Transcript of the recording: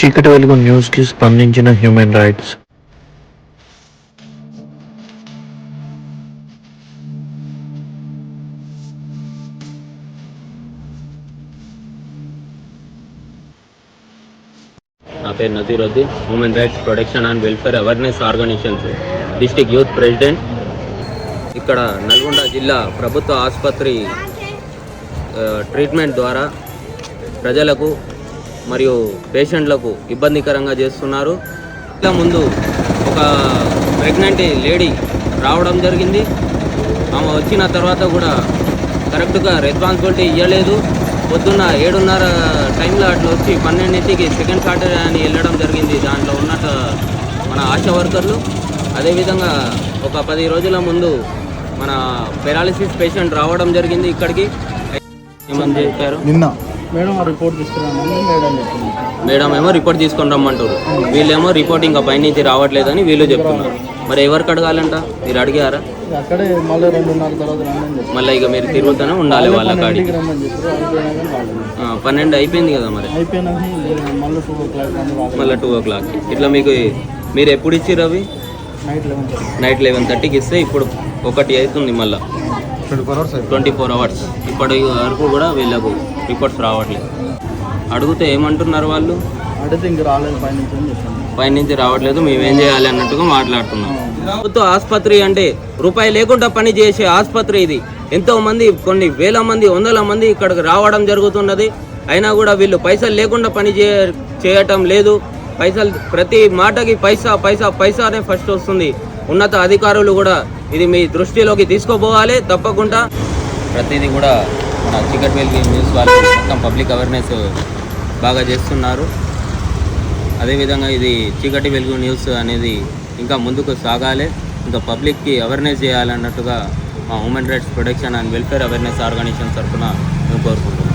చీకటి వెలుగు న్యూస్కి స్పందించిన హ్యూమన్ రైట్స్. నా పేరు Nazeeruddin, human rights protection and welfare awareness organizations district youth president. ఇక్కడ నల్గొండ జిల్లా ప్రభుత్వ ఆసుపత్రి ట్రీట్మెంట్ ద్వారా ప్రజలకు మరియు పేషెంట్లకు ఇబ్బందికరంగా చేస్తున్నారు. ఇలా ముందు ఒక ప్రెగ్నెంట్ లేడీ రావడం జరిగింది. ఆమె వచ్చిన తర్వాత కూడా కరెక్ట్గా రెస్పాన్సిబిలిటీ ఇవ్వలేదు. పొద్దున్న 7:30 టైంలో అట్లా వచ్చి 12కి సెకండ్ సాటర్డే అని వెళ్ళడం జరిగింది. దాంట్లో ఉన్నట్టు మన ఆశా వర్కర్లు. అదేవిధంగా ఒక 10 రోజుల ముందు మన పెరాలిసిస్ పేషెంట్ రావడం జరిగింది ఇక్కడికి. ఏమని చెప్పారు? నిన్న మేడం రిపోర్ట్ తీసుకురామని మేడం ఏమో రిపోర్ట్ తీసుకొని రమ్మంటారు. వీళ్ళేమో రిపోర్ట్ ఇంకా పైనుంచి రావట్లేదని వీళ్ళు చెప్తున్నారు. మరి ఎవరికి అడగాలంట? మీరు అడిగారా? అక్కడే మళ్ళీ 2:30 తర్వాత మళ్ళీ ఇక మీరు తిరుగుతూనే ఉండాలి వాళ్ళ కాడికి. 12 అయిపోయింది కదా, మరి మళ్ళీ 2 o'clock. ఇట్లా మీకు మీరు ఎప్పుడు ఇచ్చిర్రు అవి? నైట్ 11:30కి ఇస్తే ఇప్పుడు 1 అవుతుంది. మళ్ళీ 24 hours ఇప్పటి వరకు కూడా వీళ్ళకు రిపోర్ట్స్ రావట్లేదు. అడిగితే ఏమంటున్నారు వాళ్ళు? అడిగితే ఇంక రాలేదు, పైనుంచి రావట్లేదు, మేమేం చేయాలి అన్నట్టుగా మాట్లాడుతున్నాం. ప్రభుత్వ ఆసుపత్రి అంటే రూపాయి లేకుండా పని చేసే ఆసుపత్రి ఇది. ఎంతో మంది, కొన్ని వేల మంది, వందల మంది ఇక్కడికి రావడం జరుగుతున్నది. అయినా కూడా వీళ్ళు పైసలు లేకుండా పని చేయటం లేదు. పైసలు ప్రతి మాటకి పైసా పైసా పైసానే ఫస్ట్ వస్తుంది. ఉన్నత అధికారులు కూడా ఇది మీ దృష్టిలోకి తీసుకోపోవాలి తప్పకుండా. ప్రతిదీ కూడా మన చీకటి వెలుగు న్యూస్ వాళ్ళు మొత్తం పబ్లిక్ అవేర్నెస్ బాగా చేస్తున్నారు. అదేవిధంగా ఇది చీకటి వెలుగు న్యూస్ అనేది ఇంకా ముందుకు సాగాలి, ఇంకా పబ్లిక్కి అవేర్నెస్ చేయాలన్నట్టుగా మా human rights protection and welfare awareness organization తరఫున మేము కోరుకుంటున్నాం.